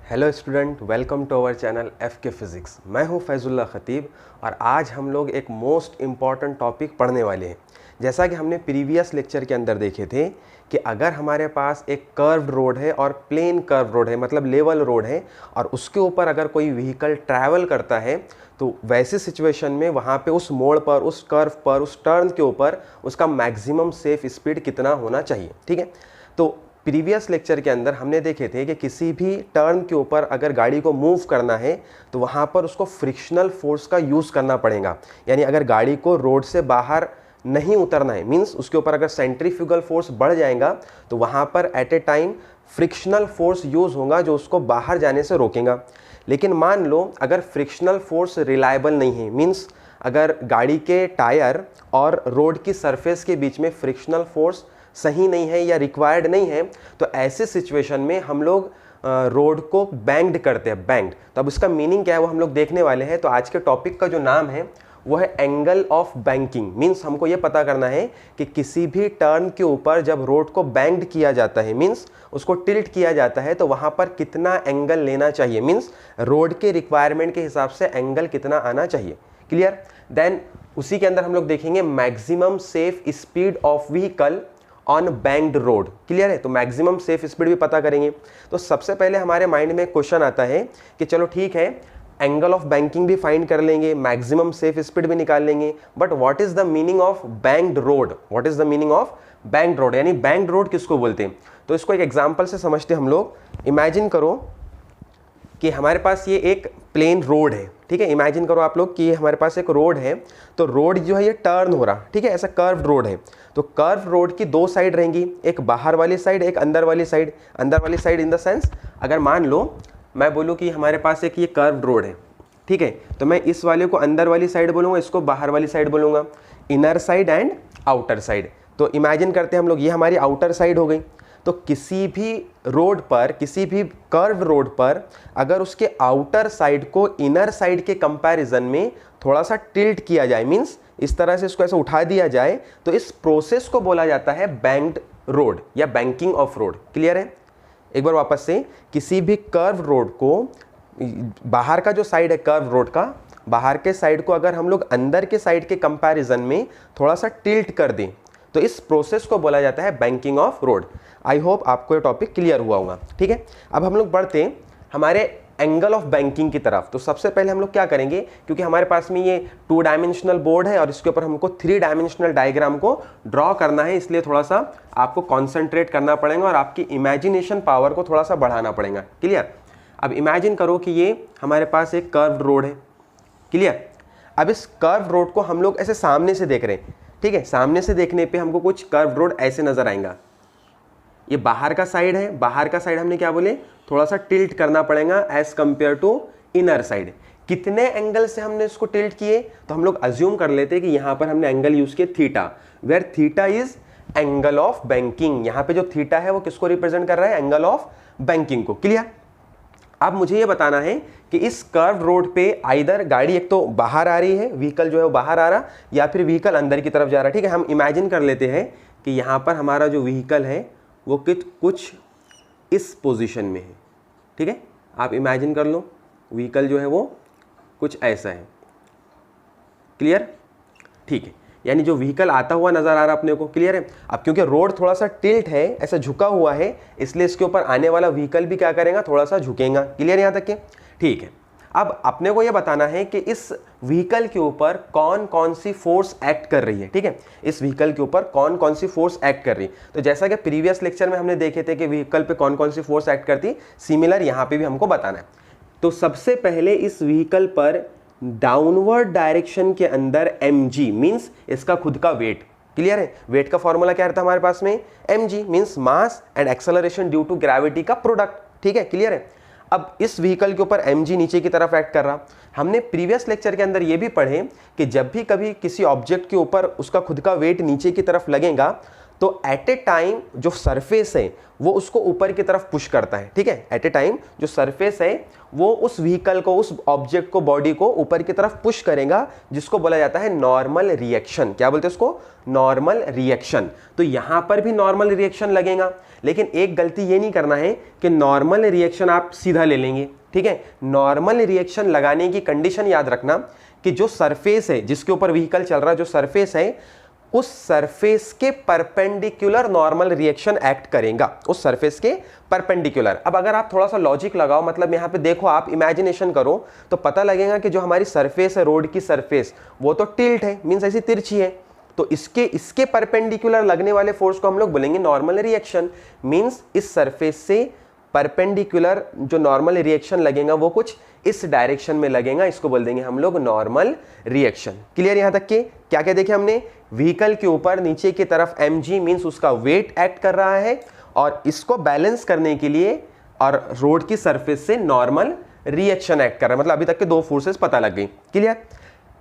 Hello student, welcome to our channel F K physics. मैं हूं फैजुल्ला ख़तीब और आज हम लोग एक मोस्ट इम्पॉर्टेंट टॉपिक पढ़ने वाले हैं। जैसा कि हमने प्रीवियस लेक्चर के अंदर देखे थे कि अगर हमारे पास एक कर्व्ड रोड है और प्लेन कर्व रोड है, मतलब लेवल रोड है, और उसके ऊपर अगर कोई व्हीकल ट्रैवल करता है तो वैसी सिचुएशन में वहाँ पे उस मोड़ पर, उस कर्व पर, उस टर्न के ऊपर उसका मैक्सिमम सेफ स्पीड कितना होना चाहिए। ठीक है, तो प्रीवियस लेक्चर के अंदर हमने देखे थे कि किसी भी टर्न के ऊपर अगर गाड़ी को मूव करना है तो वहाँ पर उसको फ्रिक्शनल फोर्स का यूज़ करना पड़ेगा। यानी अगर गाड़ी को रोड से बाहर नहीं उतरना है, मींस उसके ऊपर अगर सेंट्रीफ्यूगल फोर्स बढ़ जाएगा तो वहाँ पर at a time frictional force use होगा जो उसको बाहर जाने से रोकेगा। लेकिन मान लो अगर फ्रिक्शनल फोर्स रिलायबल नहीं है, मींस अगर गाड़ी के टायर और रोड की सरफेस के बीच में फ्रिक्शनल फोर्स सही नहीं है या रिक्वायर्ड नहीं है, तो ऐसे सिचुएशन में हम लोग रोड को बैंक्ड करते हैं, बैंक्ड। तो अब उसका मीनिंग क्या है वो हम लोग देखने वाले हैं। तो आज के टॉपिक का जो नाम है वो है एंगल ऑफ बैंकिंग। मींस हमको ये पता करना है कि किसी भी टर्न के ऊपर जब रोड को बैंक्ड किया जाता है, मींस उसको टिल्ट किया जाता है, तो वहाँ पर कितना एंगल लेना चाहिए, मींस रोड के रिक्वायरमेंट के हिसाब से एंगल कितना आना चाहिए। क्लियर? देन उसी के अंदर हम लोग देखेंगे maximum safe speed of vehicle on banked road. Clear है? तो मैक्सिमम सेफ स्पीड भी पता करेंगे। तो सबसे पहले हमारे माइंड में क्वेश्चन आता है कि चलो ठीक है, एंगल ऑफ बैंकिंग भी फाइंड कर लेंगे, मैक्सिमम सेफ स्पीड भी निकाल लेंगे, but what is the meaning of banked road? What is the meaning of banked road? यानी बैंक्ड रोड किसको बोलते हैं? तो इसको एक एग्जांपल से समझते हम लोग। इमेजिन करो कि हमारे पास ये एक प्लेन रोड है। ठीक है, इमेजिन करो आप लोग कि हमारे पास एक रोड है, तो रोड जो है ये टर्न हो रहा, ठीक है, ऐसा कर्व्ड रोड है। तो कर्व रोड की दो साइड रहेंगी, एक बाहर वाली साइड, एक अंदर वाली साइड। अंदर वाली साइड इन द सेंस, अगर मान लो मैं बोलूँ कि हमारे पास एक ये कर्व्ड रोड है, ठीक है, तो मैं इस वाले को अंदर वाली साइड बोलूँगा, इसको बाहर वाली साइड बोलूँगा, inner side and outer side. तो इमेजिन करते हैं हम लोग, ये हमारी आउटर साइड हो गई। तो किसी भी रोड पर, किसी भी कर्व रोड पर अगर उसके आउटर साइड को इनर साइड के कंपैरिजन में थोड़ा सा टिल्ट किया जाए, मींस इस तरह से इसको ऐसे उठा दिया जाए, तो इस प्रोसेस को बोला जाता है बैंक्ड रोड या बैंकिंग ऑफ रोड। क्लियर है? एक बार वापस से, किसी भी कर्व रोड को, बाहर का जो साइड है कर्व रोड का, बाहर के साइड को अगर हम लोग अंदर के साइड के कंपैरिजन में थोड़ा सा टिल्ट कर दें तो इस प्रोसेस को बोला जाता है banking of road. I hope आपको ये टॉपिक क्लियर हुआ होगा। ठीक है, अब हम लोग बढ़ते हैं हमारे एंगल ऑफ बैंकिंग की तरफ। तो सबसे पहले हम लोग क्या करेंगे, क्योंकि हमारे पास में ये 2 डायमेंशनल बोर्ड है और इसके ऊपर हमको 3 डायमेंशनल डायग्राम को ड्रॉ करना है, इसलिए थोड़ा सा आपको कॉन्सेंट्रेट करना पड़ेगा और आपकी इमेजिनेशन पावर को थोड़ा सा बढ़ाना पड़ेगा। क्लियर? अब इमेजिन करो कि ये हमारे पास एक कर्व्ड रोड है। क्लियर? अब इस कर्व रोड को हम लोग ऐसे सामने से देख रहे हैं। ठीक है, सामने से देखने पे हमको कुछ कर्व रोड ऐसे नजर आएगा। ये बाहर का साइड है, बाहर का साइड हमने क्या बोले, थोड़ा सा टिल्ट करना पड़ेगा as compare to inner side. कितने एंगल से हमने इसको टिल्ट किए, तो हम लोग अज्यूम कर लेते हैं कि यहां पर हमने एंगल यूज किए theta, where theta is angle of banking. यहां पे जो थीटा है वो किसको रिप्रेजेंट कर रहा है? एंगल ऑफ बैंकिंग को। क्लियर? अब मुझे ये बताना है कि इस कर्व रोड पे आइदर गाड़ी एक तो बाहर आ रही है, व्हीकल जो है वो बाहर आ रहा, या फिर व्हीकल अंदर की तरफ जा रहा है। ठीक है, हम इमेजिन कर लेते हैं कि यहाँ पर हमारा जो व्हीकल है वो कुछ इस पोजीशन में है। ठीक है, आप इमेजिन कर लो व्हीकल जो है वो कुछ ऐसा है। क्लियर? ठीक है, यानी जो व्हीकल आता हुआ नजर आ रहा अपने को। क्लियर है? अब क्योंकि रोड थोड़ा सा टिल्ट है, ऐसा झुका हुआ है, इसलिए इसके ऊपर आने वाला व्हीकल भी क्या करेगा, थोड़ा सा झुकेगा। क्लियर यहाँ तक के? ठीक है, अब अपने को यह बताना है कि इस व्हीकल के ऊपर कौन कौन सी फोर्स एक्ट कर रही है। ठीक है, इस व्हीकल के ऊपर कौन कौन सी फोर्स एक्ट कर रही है। तो जैसा कि प्रीवियस लेक्चर में हमने देखे थे कि व्हीकल पे कौन कौन सी फोर्स एक्ट करती, सिमिलर यहाँ पे भी हमको बताना है। तो सबसे पहले इस व्हीकल पर डाउनवर्ड डायरेक्शन के अंदर mg मींस इसका खुद का वेट। क्लियर है? वेट का फॉर्मूला क्या रहता है हमारे पास में? mg means mass and acceleration due to gravity का प्रोडक्ट। ठीक है, क्लियर है? अब इस व्हीकल के ऊपर mg नीचे की तरफ एक्ट कर रहा। हमने प्रीवियस लेक्चर के अंदर ये भी पढ़े कि जब भी कभी किसी ऑब्जेक्ट के ऊपर उसका खुद का वेट नीचे की तरफ लगेगा तो एट ए टाइम जो सरफेस है वो उसको ऊपर की तरफ पुश करता है, ठीक है। एट ए टाइम जो सरफेस है वो उस व्हीकल को, उस ऑब्जेक्ट को, बॉडी को ऊपर की तरफ पुश करेगा, जिसको बोला जाता है नॉर्मल रिएक्शन। क्या बोलते हैं उसको? Normal reaction. तो यहां पर भी नॉर्मल रिएक्शन लगेगा, लेकिन एक गलती ये नहीं करना है कि नॉर्मल रिएक्शन आप सीधा ले लेंगे, ठीक है। नॉर्मल रिएक्शन लगाने की कंडीशन याद रखना कि जो सरफेस है जिसके ऊपर व्हीकल चल रहा है, जो सरफेस है उस सरफेस के परपेंडिकुलर नॉर्मल रिएक्शन एक्ट करेगा, उस सरफेस के परपेंडिकुलर। अब अगर आप थोड़ा सा लॉजिक लगाओ, मतलब यहां पे देखो, आप इमेजिनेशन करो तो पता लगेगा कि जो हमारी सरफेस है, रोड की सरफेस, वो तो टिल्ट है, मींस ऐसी तिरछी है। तो इसके परपेंडिकुलर लगने वाले फोर्स को हम लोग बोलेंगे नॉर्मल रिएक्शन। मींस इस सरफेस से परपेंडिकुलर जो नॉर्मल रिएक्शन लगेगा वो कुछ इस डायरेक्शन में लगेगा, इसको बोल देंगे हम लोग नॉर्मल रिएक्शन। क्लियर? यहां तक के क्या क्या देखे हमने? व्हीकल के ऊपर नीचे की तरफ mg मींस उसका वेट एक्ट कर रहा है, और इसको बैलेंस करने के लिए और रोड की सरफेस से नॉर्मल रिएक्शन एक्ट कर रहा है। मतलब अभी तक के दो फोर्सेस पता लग गई। क्लियर?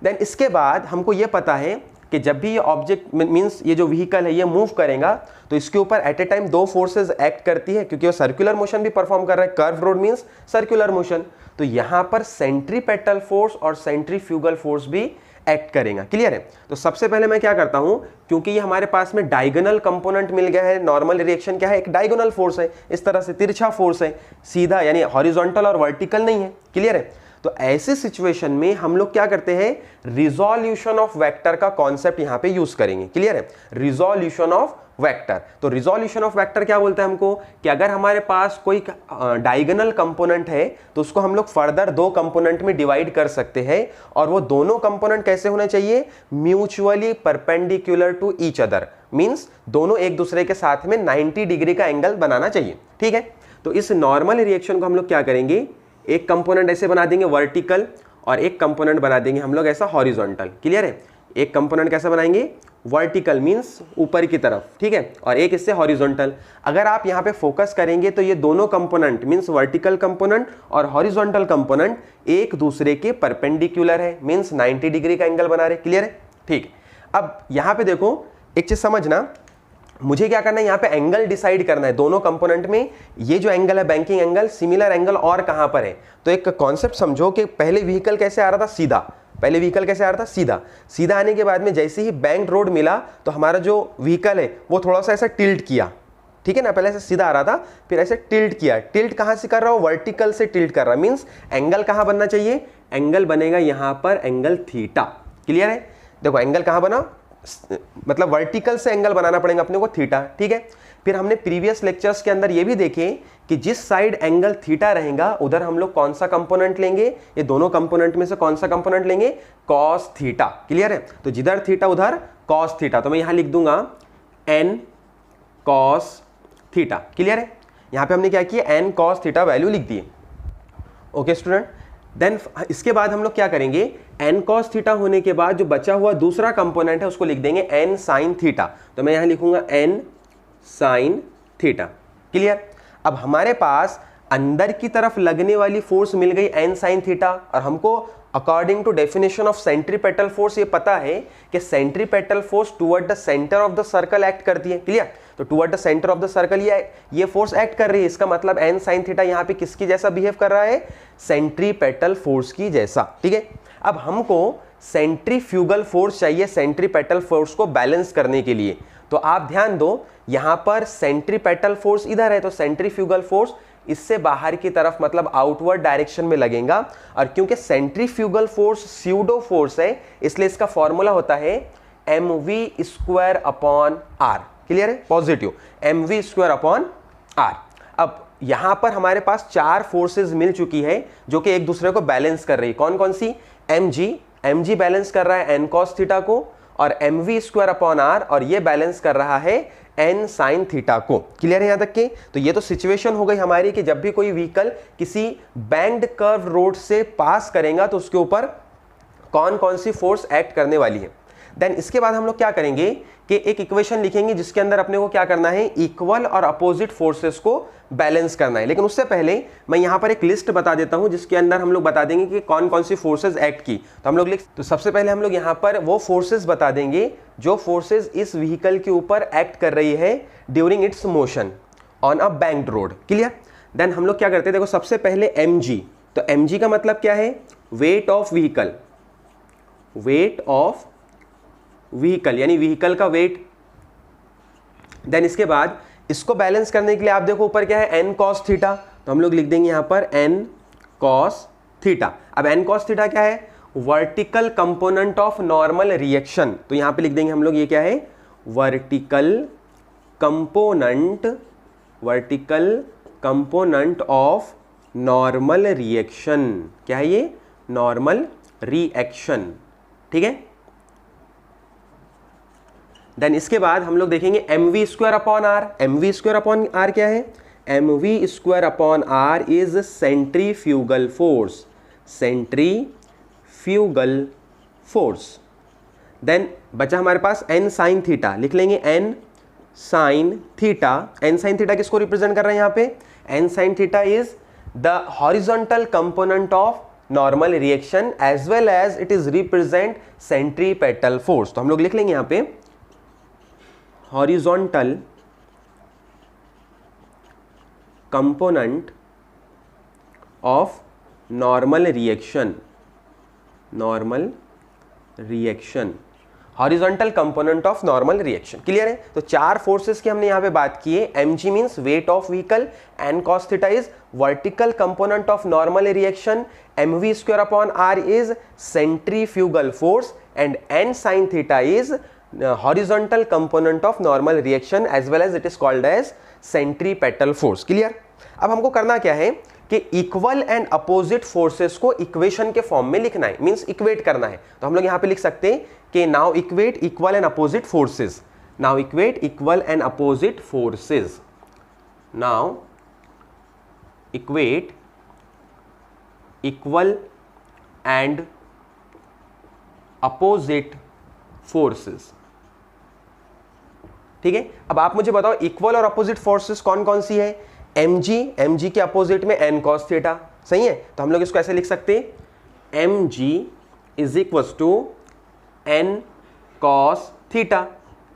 देन इसके बाद हमको ये पता है कि जब भी ये ऑब्जेक्ट मींस ये जो व्हीकल है ये मूव करेगा तो इसके ऊपर एट ए टाइम दो फोर्सेस एक्ट करती है, क्योंकि वो सर्कुलर मोशन भी परफॉर्म कर रहा है। Curve road means circular motion, तो यहां पर सेंट्रीपेटल फोर्स और सेंट्रीफ्यूगल फोर्स भी एक्ट करेगा। क्लियर है? तो सबसे पहले मैं क्या करता हूं, क्योंकि ये हमारे पास में डायगोनल कंपोनेंट मिल गया है, नॉर्मल रिएक्शन क्या है? एक डायगोनल फोर्स है, इस तरह से तिरछा फोर्स है, सीधा यानी हॉरिजॉन्टल और वर्टिकल नहीं है। क्लियर है? तो ऐसे सिचुएशन में हम लोग क्या करते हैं? रिजोल्यूशन ऑफ वेक्टर का कॉन्सेप्ट यहां पे यूज करेंगे। क्लियर है? Resolution of vector. तो रिजोल्यूशन ऑफ वेक्टर क्या बोलते हैं हमको? कि अगर हमारे पास कोई डायगोनल कंपोनेंट है तो उसको हम लोग फर्दर दो कंपोनेंट में डिवाइड कर सकते हैं, और वो दोनों कंपोनेंट कैसे होने चाहिए? Mutually perpendicular to each other, means दोनों एक दूसरे के साथ में 90 डिग्री का एंगल बनाना चाहिए। ठीक है? तो इस नॉर्मल रिएक्शन को हम लोग क्या करेंगे? एक कंपोनेंट ऐसे बना देंगे वर्टिकल, और एक कंपोनेंट बना देंगे हम लोग ऐसा हॉरिजॉन्टल। क्लियर है? एक कंपोनेंट कैसा बनाएंगे? वर्टिकल मींस ऊपर की तरफ, ठीक है, और एक इससे हॉरिजॉन्टल। अगर आप यहाँ पे फोकस करेंगे तो ये दोनों कंपोनेंट मींस वर्टिकल कंपोनेंट और हॉरिजॉन्टल कंपोनेंट एक दूसरे के परपेंडिकुलर है, मींस 90 डिग्री का एंगल बना रहे। क्लियर है? ठीक। अब यहाँ पे देखो, एक चीज समझना, मुझे क्या करना है? यहाँ पे एंगल डिसाइड करना है दोनों कंपोनेंट में। ये जो एंगल है बैंकिंग एंगल, सिमिलर एंगल और कहां पर है? तो एक कॉन्सेप्ट समझो कि पहले व्हीकल कैसे आ रहा था? सीधा। पहले व्हीकल कैसे आ रहा था? सीधा। सीधा आने के बाद में जैसे ही बैंक्ड रोड मिला तो हमारा जो व्हीकल है वो थोड़ा सा ऐसा टिल्ट किया, ठीक है ना। पहले ऐसे सीधा आ रहा था, फिर ऐसे टिल्ट किया। टिल्ट कहां से कर रहा हो? वर्टिकल से टिल्ट कर रहा, मींस एंगल कहां बनना चाहिए? एंगल बनेगा यहां पर एंगल थीटा। क्लियर है? देखो एंगल कहां बना, मतलब वर्टिकल से एंगल बनाना पड़ेगा अपने को थीटा। ठीक है? फिर हमने प्रीवियस लेक्चर्स के अंदर ये भी देखे कि जिस साइड एंगल थीटा रहेगा उधर हम लोग कौन सा कंपोनेंट लेंगे? ये दोनों कंपोनेंट में से कौन सा कंपोनेंट लेंगे? Cos theta. क्लियर है? तो जिधर थीटा उधर कॉस थीटा, तो मैं यहां लिख दूंगा एन कॉस थीटा। क्लियर है? यहां पे हमने क्या किया? एन कॉस थीटा वैल्यू लिख दी। ओके स्टूडेंट, देन इसके बाद हम लोग क्या करेंगे? एन कॉस थीटा होने के बाद जो बचा हुआ दूसरा कंपोनेंट है उसको लिख देंगे एन साइन थीटा। तो मैं यहां लिखूंगा एन साइन थीटा। क्लियर? अब हमारे पास अंदर की तरफ लगने वाली फोर्स मिल गई एन साइन थीटा, और हमको according to definition of centripetal force ये पता है कि centripetal force toward the centre of the circle act करती है। क्लियर? तो toward the centre of the circle ये फोर्स एक्ट कर रही है। इसका मतलब एन साइन थीटा यहाँ पे किसकी जैसा बिहेव कर रहा है? सेंट्रीपेटल फोर्स की जैसा। ठीक है? अब हमको सेंट्रीफ्यूगल फोर्स चाहिए सेंट्रीपेटल फोर्स को बैलेंस करने के लिए। तो आप ध्यान दो, यहां पर सेंट्रीपेटल फोर्स इधर है तो सेंट्रीफ्यूगल फोर्स इससे बाहर की तरफ मतलब आउटवर्ड डायरेक्शन में लगेगा, और क्योंकि सेंट्रीफ्यूगल फोर्स स्यूडो फोर्स है इसलिए इसका फॉर्मूला होता है mv² अपॉन r। क्लियर है? Positive mv² upon r। अब यहां पर हमारे पास चार फोर्सेस मिल चुकी है जो कि एक दूसरे को बैलेंस कर रही है। कौन कौन सी? mg बैलेंस कर रहा है एन कॉस थीटा को, और mv² अपॉन r, और ये बैलेंस कर रहा है एन साइन थीटा को। क्लियर है यहां तक के? तो ये तो सिचुएशन हो गई हमारी कि जब भी कोई व्हीकल किसी बैंक्ड कर्व रोड से पास करेगा तो उसके ऊपर कौन कौन सी फोर्स एक्ट करने वाली है। देन इसके बाद हम लोग क्या करेंगे कि एक इक्वेशन लिखेंगे जिसके अंदर अपने को क्या करना है, इक्वल और अपोजिट फोर्सेस को बैलेंस करना है। लेकिन उससे पहले मैं यहां पर एक लिस्ट बता देता हूं जिसके अंदर हम लोग बता देंगे कि कौन कौन सी फोर्सेस एक्ट की। तो हम लोग तो सबसे पहले हम लोग यहां पर वो फोर्सेस बता देंगे जो फोर्सेस इस व्हीकल के ऊपर एक्ट कर रही है during its motion on a banked road. Clear? Then हम लोग क्या करते हैं, देखो सबसे पहले mg, तो mg का मतलब क्या है, weight of vehicle, weight of vehicle यानी व्हीकल का वेट। देन इसके बाद इसको बैलेंस करने के लिए आप देखो ऊपर क्या है, n cos थीटा, तो हम लोग लिख देंगे यहां पर n cos थीटा। अब n cos थीटा क्या है, vertical component of normal reaction, तो यहां पे लिख देंगे हम लोग ये क्या है, vertical component of normal reaction. क्या है ये, नॉर्मल रिएक्शन। ठीक है? देन इसके बाद हम लोग देखेंगे mv square upon R. mv square upon R क्या है, mv square upon R is centrifugal force, centrifugal force. Then बचा हमारे पास n साइन थीटा, लिख लेंगे n sine theta. n sine theta किसको रिप्रेजेंट कर रहे हैं यहाँ पे, n sine theta is the horizontal component of normal reaction as well as it is represent centripetal force. तो हम लोग लिख लेंगे यहाँ पे horizontal component of normal reaction, normal reaction, horizontal component of normal reaction. Clear है? तो चार फोर्सेस की हमने यहां पे बात की है। mg means weight of vehicle, n cos theta is vertical component of normal reaction, mv square upon r is centrifugal force and n sin theta is horizontal component of normal reaction as well as it is called as centripetal force। Clear? अब हमको करना क्या है कि equal and opposite forces को equation के form में लिखना है, मींस इक्वेट करना है। तो हम लोग यहां पे लिख सकते हैं कि now equate equal and opposite forces, now equate equal and opposite forces, now equate equal and opposite forces. ठीक है? अब आप मुझे बताओ इक्वल और अपोजिट फोर्सेस कौन कौन सी है। mg के अपोजिट में n cos थीटा, सही है? तो हम लोग इसको ऐसे लिख सकते हैं mg is equal to n cos theta,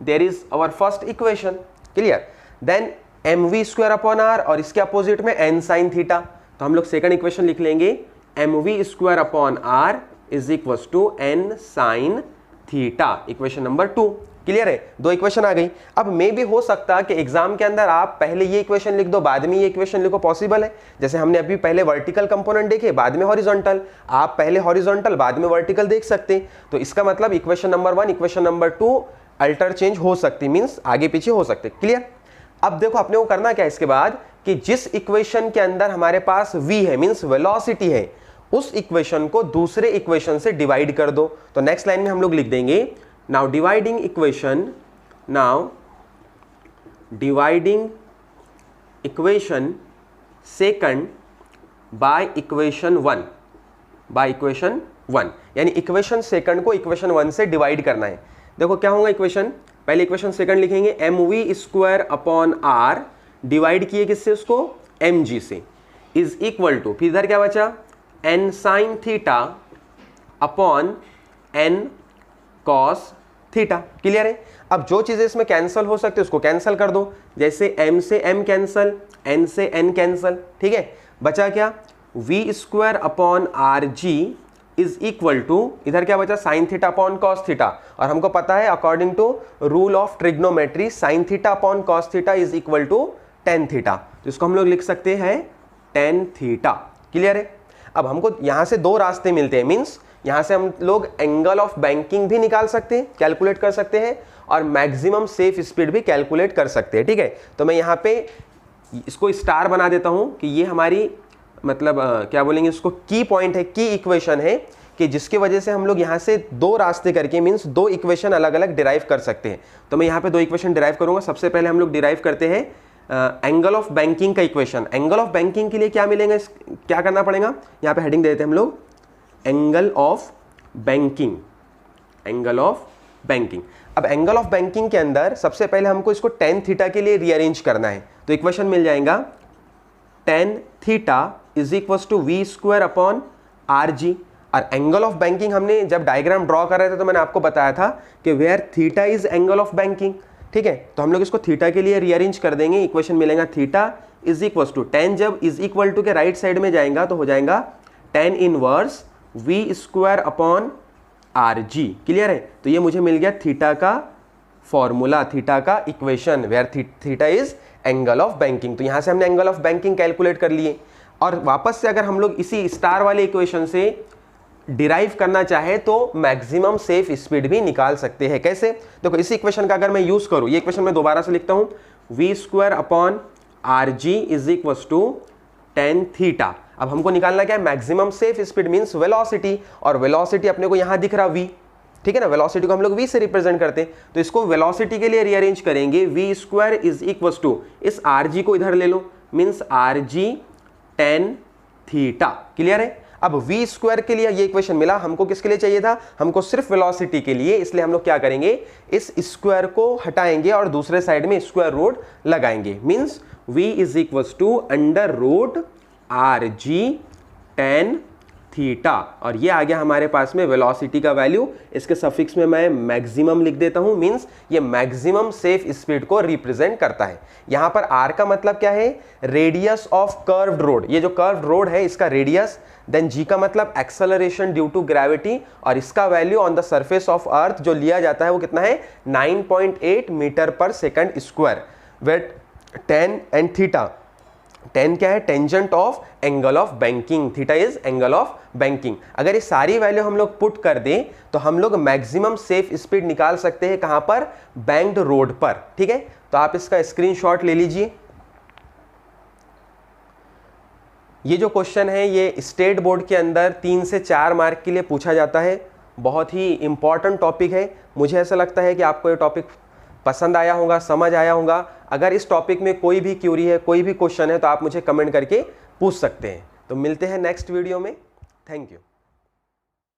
there is our first equation. Clear? Then mv square upon r और इसके अपोजिट में n sin थीटा, तो हम लोग सेकंड इक्वेशन लिख लेंगे mv square upon r is equal to n sin theta, equation number 2। Clear है? दो इक्वेशन आ गई। अब मे भी हो सकता है कि एग्जाम के अंदर आप पहले ये इक्वेशन लिख दो बाद में ये इक्वेशन लिखो, पॉसिबल है। जैसे हमने अभी पहले वर्टिकल कंपोनेंट देखे बाद में हॉरिजॉन्टल, आप पहले हॉरिजॉन्टल बाद में वर्टिकल देख सकते। तो इसका मतलब equation number 1 equation number 2 alter change हो सकती, मींस आगे पीछे हो सकते। क्लियर? अब देखो अपने को करना क्या है इसके बाद कि जिस इक्वेशन के अंदर हमारे पास v है मींस वेलोसिटी है, उस इक्वेशन को दूसरे इक्वेशन से डिवाइड कर दो। तो नेक्स्ट लाइन में हम लोग लिख देंगे now dividing equation second by equation 1 यानी इक्वेशन सेकंड को इक्वेशन 1 से डिवाइड करना है। देखो क्या होगा इक्वेशन, पहले इक्वेशन सेकंड लिखेंगे mv square upon r divide किए किससे, उसको mg से, इज इक्वल टू, फिर इधर क्या बचा, n sin theta upon n cos theta. Clear है? अब जो चीजें इसमें कैंसिल हो सकती है उसको कैंसिल कर दो, जैसे m से m कैंसिल, n से n कैंसिल। ठीक है? बचा क्या, v square upon R G is equal to, इधर क्या बचा, sine theta upon cos theta, और हमको पता है according to rule of trigonometry sine theta upon cos theta is equal to tan theta, तो इसको हम लोग लिख सकते हैं टेन थीटा। क्लियर है? अब हमको यहां से दो रास्ते मिलते हैं, मींस यहां से हम लोग एंगल ऑफ बैंकिंग भी निकाल सकते हैं, कैलकुलेट कर सकते हैं, और मैक्सिमम सेफ स्पीड भी कैलकुलेट कर सकते हैं। ठीक है? तो मैं यहां पे इसको स्टार बना देता हूं कि ये हमारी मतलब क्या बोलेंगे इसको, की पॉइंट है, की इक्वेशन है, कि जिसकी वजह से हम लोग यहां से दो रास्ते करके मींस दो इक्वेशन अलग अलग डिराइव कर सकते हैं। तो मैं यहां पे दो इक्वेशन डिराइव करूंगा। सबसे पहले हम लोग डिराइव करते हैं एंगल ऑफ बैंकिंग का इक्वेशन। एंगल ऑफ बैंकिंग के लिए क्या मिलेगा, क्या करना पड़ेगा, यहाँ पे हेडिंग दे देते हैं हम लोग, angle of banking, angle of banking. अब एंगल ऑफ बैंकिंग के अंदर सबसे पहले हमको इसको tan थीटा के लिए रीअरेंज करना है, तो इक्वेशन मिल जाएगा tan theta is equal to V square upon R G. और एंगल ऑफ बैंकिंग हमने जब डायग्राम ड्रॉ कर रहे थे तो मैंने आपको बताया था कि where theta is angle of banking, ठीक है। तो हम लोग इसको थीटा के लिए रीअरेंज कर देंगे, इक्वेशन मिलेगा theta is equal to tan जब इज इक्वल टू के राइट साइड में जाएगा तो हो जाएगा tan inverse V square upon R G. Clear है? तो ये मुझे मिल गया थीटा का फॉर्मूला, थीटा का equation where theta is angle of banking. तो यहां से हमने एंगल ऑफ बैंकिंग कैलकुलेट कर लिए। और वापस से अगर हम लोग इसी स्टार वाले इक्वेशन से डिराइव करना चाहे तो मैक्सिमम सेफ स्पीड भी निकाल सकते हैं। कैसे? देखो इस इक्वेशन का अगर मैं यूज करूं, ये इक्वेशन मैं दोबारा से लिखता हूं, V square upon R G is equal to tan theta. अब हमको निकालना क्या है? Maximum safe speed means velocity, और वेलोसिटी अपने को यहां दिख रहा v, ठीक है ना। वेलोसिटी को हम लोग v से रिप्रेजेंट करते हैं, तो इसको वेलोसिटी के लिए रीअरेंज करेंगे, v square is equal to इस आर जी को इधर ले लो, means R G tan theta. Clear है? अब v स्क्वायर के लिए ये इक्वेशन मिला, हमको किसके लिए चाहिए था? हमको सिर्फ वेलोसिटी के लिए। इसलिए हम लोग क्या करेंगे, इस स्क्वायर को हटाएंगे और दूसरे साइड में स्क्वायर रूट लगाएंगे, means v is equal to under root R G tan theta. और ये आ गया हमारे पास में वेलोसिटी का वैल्यू। इसके सफिक्स में मैं मैक्सिमम लिख देता हूं, मींस ये मैक्सिमम सेफ स्पीड को रिप्रेजेंट करता है। यहां पर r का मतलब क्या है? Radius of curved road. ये जो कर्व्ड रोड है इसका रेडियस, देन g का मतलब एक्सेलरेशन ड्यू टू ग्रेविटी, और इसका value on the surface of earth जो लिया जाता है वो कितना है? 9.8 metre per second square. Weight tan and theta, tan क्या है? Tangent of angle of banking, theta is angle of banking. अगर ये सारी वैल्यू हम लोग पुट कर दें तो हम लोग मैक्सिमम सेफ स्पीड निकाल सकते हैं। कहां पर? बैंक्ड रोड पर, ठीक है। तो आप इसका स्क्रीनशॉट ले लीजिए। ये जो क्वेश्चन है ये स्टेट बोर्ड के अंदर 3 से 4 मार्क के लिए पूछा जाता है। बहुत ही इंपॉर्टेंट टॉपिक है। मुझे ऐसा लगता है कि आपको ये टॉपिक पसंद आया होगा, समझ आया होगा। अगर इस टॉपिक में कोई भी क्यूरी है, कोई भी क्वेश्चन है तो आप मुझे कमेंट करके पूछ सकते हैं। तो मिलते हैं नेक्स्ट वीडियो में। Thank you.